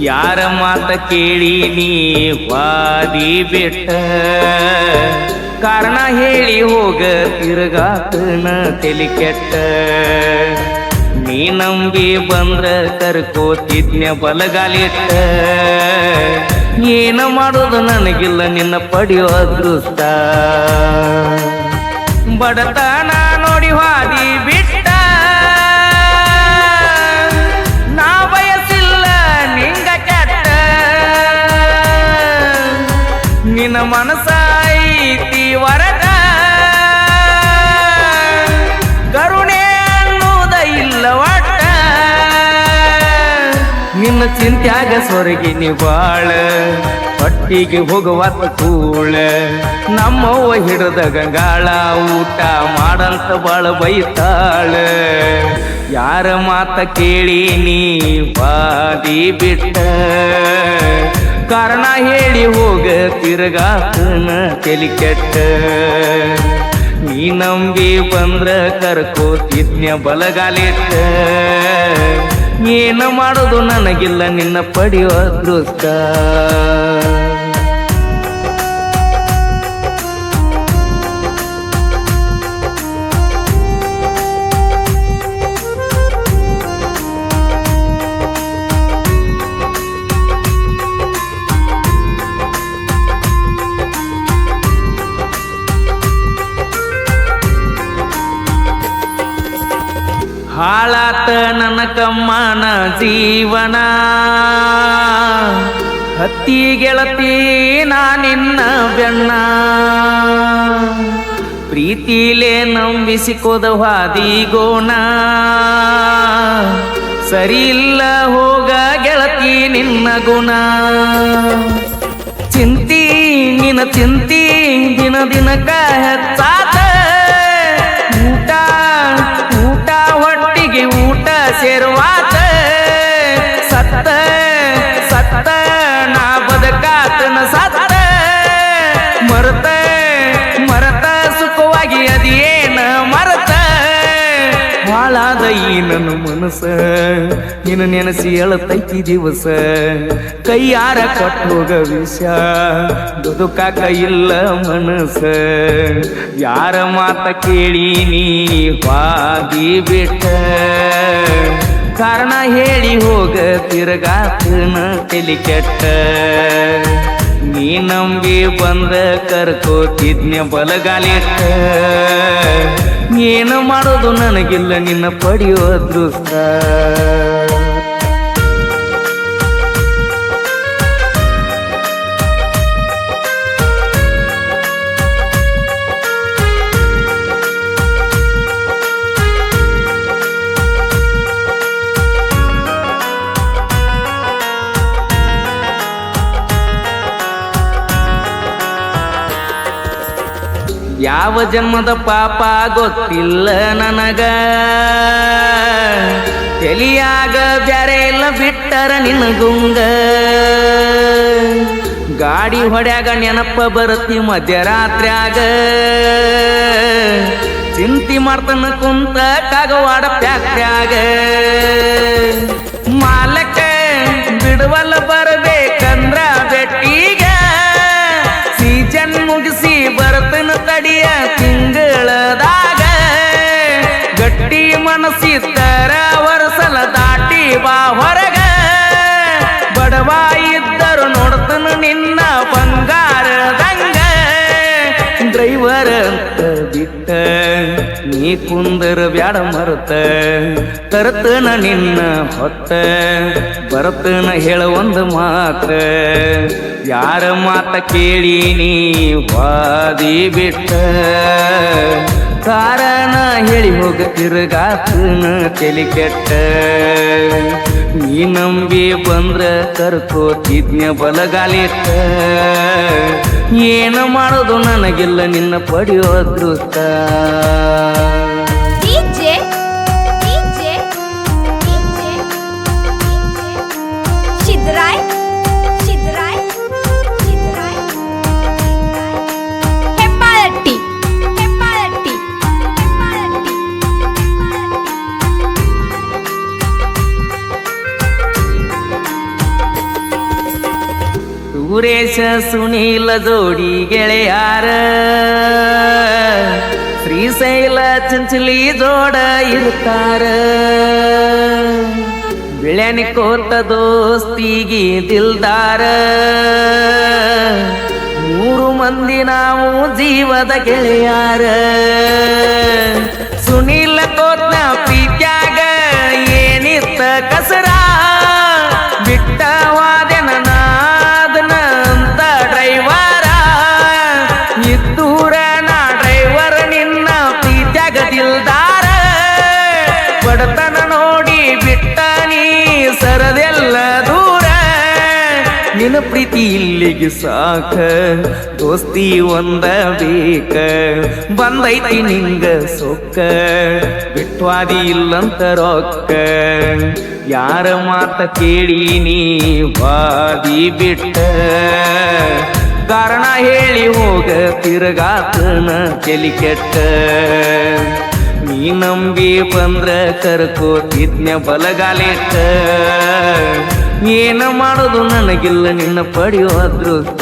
ಯಾರ ಮಾತ ಕೇಳಿ ನೀ ವಾದಿ ಬಿಟ್ಟ ಕಾರಣ ಹೇಳಿ ಹೋಗ ತಿರುಗಾತನ ತಲಿ ಕೆಟ್ಟ ನೀ ನಂಬಿ ಬಂದ್ರ ಕರ್ಕೋತಿದ್ನ್ಯ ಬಲಗಾಲಿಟ್ಟ ಏನು ಮಾಡೋದು ನನಗಿಲ್ಲ ನಿನ್ನ ಪಡೆಯೋ ಅದೃಷ್ಟ ಬಡತನ ನೋಡಿ ವಾದಿ ಬಿಟ್ಟ ನಿನ್ನ ಮನಸ ಐತಿ ವರಗ ಕರುಣೆ ಅನ್ನೋದ ಇಲ್ಲ ಒಟ್ಟ ನಿನ್ನ ಚಿಂತ್ಯಾಗ ಸ್ವರ್ಗಿನಿ ಬಾಳ ಹೊಟ್ಟಿಗೆ ಹೋಗುವತ್ತ ಕೂಳ ನಮ್ಮವ್ವ ಹಿಡಿದ ಗಂಗಾಳ ಊಟ ಮಾಡಂತ ಬಾಳ ಬೈತಾಳ ಯಾರ ಮಾತ ಕೇಳಿ ನೀ ಬಾದಿ ಬಿಟ್ಟ ಕಾರಣ ಹೇಳಿ ಹೋಗ ತಿರುಗಾತನ ತಲಿ ಕೆಟ್ಟ ನೀ ನಂಬಿ ಬಂದ್ರ ಕರ್ಕೋತಿದ್ನ್ಯ ಬಲಗಾಲಿಟ್ಟ ಏನು ಮಾಡೋದು ನನಗಿಲ್ಲ ನಿನ್ನ ಪಡೆಯೋ ಅದೃಷ್ಟ ಹಾಳಾತ ನನ್ನ ಕಮ್ಮನ ಜೀವನ ಹತ್ತಿ ಗೆಳತಿ ನಾ ನಿನ್ನ ಬೆನ್ನ ಪ್ರೀತಿಲೇ ನಂಬಿಸಿಕೋದ ಹಾದಿಗೋಣ ಸರಿ ಇಲ್ಲ ಹೋಗ ಗೆಳತಿ ನಿನ್ನ ಗುಣ ಚಿಂತಿ ನಿನ್ನ ಚಿಂತಿ ದಿನ ದಿನಕ ಹೆಚ್ಚಾತ ಊಟ ಸೇರುವಾತ ಸತ್ತ ಸತ್ತ ನಾ ಬದಕಾತನ ಸತ್ತ ಮರತ ಮರತ ಸುಖವಾಗಿ ಅದೇನ ಮರತ ಹಾಳಾದ ಈ ನನ್ನ ಮನಸ್ಸ ನಿನ್ನ ನೆನಸಿ ಎಳತೈತಿ ದಿವಸ ಕೈಯಾರ ಕೊಟ್ಟೋಗ ವಿಷ ಬದುಕಾಕ ಇಲ್ಲ ಮನಸ್ಸ ಯಾರ ಮಾತ ಕೇಳಿ ನೀ ವಾದಿ ಬಿಟ್ಟ ಕಾರಣ ಹೇಳಿ ಹೋಗ ತಿರುಗಾತನ ತಲಿ ಕೆಟ್ಟ ನೀ ನಂಬಿ ಬಂದ ಕರ್ಕೋತಿದ್ನ್ಯ ಬಲಗಾಲಿಟ್ಟ ಏನು ಮಾಡೋದು ನನಗಿಲ್ಲ ನಿನ್ನ ಪಡೆಯೋ ಅದೃಷ್ಟ ಯಾವ ಜನ್ಮದ ಪಾಪ ಗೊತ್ತಿಲ್ಲ ನನಗ ತಲಿಯಾಗ ಬ್ಯಾರೆ ಇಲ್ಲ ಬಿಟ್ಟರ ನಿನ್ನ ಗುಂಗ ಗಾಡಿ ಹೊಡ್ಯಾಗ ನೆನಪ ಬರತಿ ಮಧ್ಯರಾತ್ರ್ಯಾಗ ಚಿಂತಿ ಮಾಡ್ತನ ಕುಂತ ಕಾಗವಾಡ ಪ್ಯಾಕ್ಯಾಗ ಮಾಲಕ ಬಿಡುವಲ್ಲ ಬರಬೇಕಂದ್ರ ಬೆಟ್ಟಿಗ ಸೀಜನ್ ಮುಗಿಸಿ ಬರ್ತನ ತಡಿಯ ತಿಂಗಳದಾಗ ಗಟ್ಟಿ ಮನಸ್ಸಿದ್ದರ ವರ್ಷಲ ದಾಟಿ ಬಾ ಹೊರಗ ಬಡವ ಇದ್ದರು ನೋಡ್ತನ ನಿನ್ನ ಬಂಗಾರದಂಗ ಡ್ರೈವರ್ ಅಂತ ಬಿಟ್ಟ ನೀ ಕುಂದರ ಬ್ಯಾಡ ಮರತ ತರ್ತನ ನಿನ್ನ ಹೊತ್ತ ಬರ್ತನ ಹೇಳ ಒಂದು ಮಾತ ಯಾರ ಮಾತ ಕೇಳಿ ನೀ ವಾದಿ ಬಿಟ್ಟ ಕಾರಣ ಹೇಳಿ ಹೋಗ ತಿರುಗಾತನ ತಲಿ ಕೆಟ್ಟ ನೀ ನಂಬಿ ಬಂದ್ರ ಕರ್ಕೋತಿದ್ನ್ಯ ಬಲಗಾಲಿಟ್ಟ ಏನು ಮಾಡೋದು ನನಗಿಲ್ಲ ನಿನ್ನ ಪಡೆಯೋ ಅದೃಷ್ಟ ಸುರೇಶ ಸುನೀಲ ಜೋಡಿ ಗೆಳೆಯಾರ ಶ್ರೀಶೈಲ ಚಂಚಲಿ ಜೋಡ ಇರ್ತಾರ ಬೆಳೆನಿ ಕೋತ ದೋಸ್ತಿಗಿ ದಿಲ್ದಾರ ಮೂರು ಮಂದಿ ನಾವು ಜೀವದ ಗೆಳೆಯಾರ ಸುನೀಲ ಕೋತ್ನ ಪ್ರೀತ್ಯಾಗ ಏನಿತ್ತ ಕಸರ ಬಿಟ್ಟವಾದೆನ ನಾದನ ಅಂತ ಡ್ರೈವರ ಇದ್ದೂರ ನಾ ಡ್ರೈವರ್ ನಿನ್ನ ಪ್ರೀತ್ಯಾಗ ದಿಲ್ದಾರ ಬಡತನ ನೋಡಿ ಬಿಟ್ಟ ನೀ ಸರದೆಲ್ಲ ದೂರ ನಿನ್ನ ಪ್ರೀತಿ ಇಲ್ಲಿಗೆ ಸಾಕ ದೋಸ್ತಿ ಒಂದ ಬೇಕ ಬಂದೈತಿ ನಿಂಗ ಸೊಕ್ಕ ಬಿಟ್ವಾದಿ ಇಲ್ಲಂತ ರೊಕ್ಕ ಯಾರ ಮಾತ ಕೇಳಿ ನೀ ವಾದಿ ಬಿಟ್ಟ ಕಾರಣ ಹೇಳಿ ಹೋಗ ತಿರುಗಾತನ ತಲಿ ಕೆಟ್ಟ ನೀ ನಂಬಿ ಬಂದ್ರ ಕರ್ಕೋತಿದ್ನ್ಯ ಬಲಗಾಲಿಟ್ಟ ಏನು ಮಾಡೋದು ನನಗಿಲ್ಲ ನಿನ್ನ ಪಡೆಯೋ ಅದೃಷ್ಟ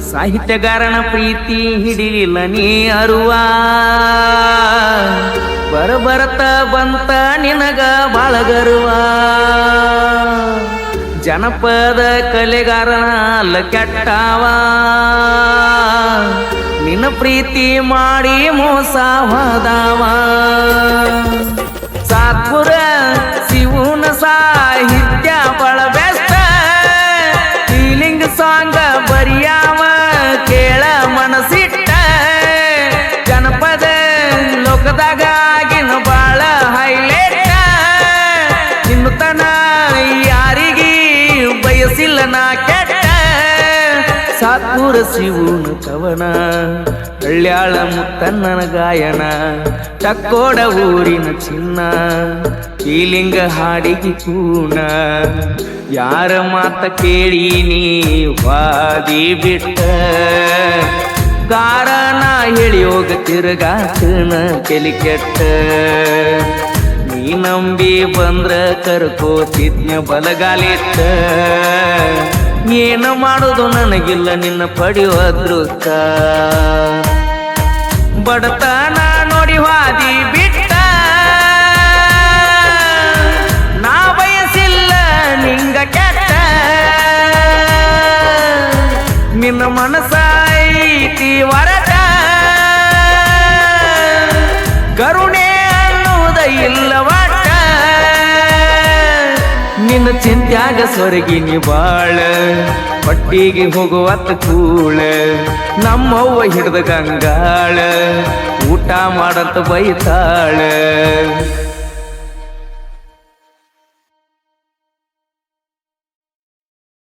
ಸಾಹಿತ್ಯಗಾರನ ಪ್ರೀತಿ ಹಿಡಿಲಿಲ್ಲ ನೀ ಅರುವ ಬರಬರತ ಬಂತ ನಿನಗ ಬಾಳಗರುವ ಜನಪದ ಕಲೆಗಾರನ ಅಲ್ಲ ಕೆಟ್ಟವ ನಿನ್ನ ಪ್ರೀತಿ ಮಾಡಿ ಮೋಸ ಹೋದವ ಸಾತ್ಪುರ ಶಿವನ ಸಾಹಿತ್ಯ ಬಳ ಬೆಸ್ಟ್ ಫೀಲಿಂಗ್ ಸಾಂಗ್ ಬರಿಯಾವ ಕೇಳ ಮನಸಿಟ್ಟ ಜನಪದ ಲೋಕದಾಗ ಆಗಿನ ಬಾಳ ಹೈಲೈಟ್ ಇನ್ನು ತನ ಯಾರಿಗಿ ಬಯಸಿಲ್ಲ ನಾ ಕೆಟ್ಟ ಸಾತ್ಪುರ ಶಿವನ ಕವನ ಹಳ್ಳ್ಯಾಳ ಮುತ್ತಣ್ಣನ ಗಾಯನ ಟಕ್ಕೋಡ ಊರಿನ ಚಿನ್ನ ಫೀಲಿಂಗ ಹಾಡಿಗೆ ಕೂನ ಯಾರ ಮಾತ ಕೇಳಿ ನೀ ವಾದಿ ಬಿಟ್ಟ ಕಾರಣ ಹೇಳಿ ಹೋಗ ತಿರುಗಾತನ ತಲಿ ಕೆಟ್ಟ ನೀ ನಂಬಿ ಬಂದ್ರ ಕರ್ಕೋತಿದ್ನ್ಯ ಬಲಗಾಲಿಟ್ಟ ಏನು ಮಾಡೋದು ನನಗಿಲ್ಲ ನಿನ್ನ ಪಡೆಯೋ ಅದೃಷ್ಟ ಬಡತನ ನೋಡಿ ವಾದಿ ಬಿಟ್ಟ ನಾ ಬಯಸಿಲ್ಲ ನಿಂಗ ಕೆಟ್ಟ ನಿನ್ನ ಮನಸ್ಸೈತಿ ಹೊರಟ ಕರುಣೆ ಅನ್ನುವುದ ಇಲ್ಲ ಒಟ್ಟ ನಿನ್ನ ಚಿಂತ್ಯಾಗ ಸೊರಗಿನಿ ಬಾಳ ಪಟ್ಟಿಗೆ ಹೋಗುವತ್ತ ಕೂಳ ನಮ್ಮವ್ವ ಹಿಡ್ದ ಗಂಗಾಳ ಊಟ ಮಾಡಂತ ಬೈತಾಳ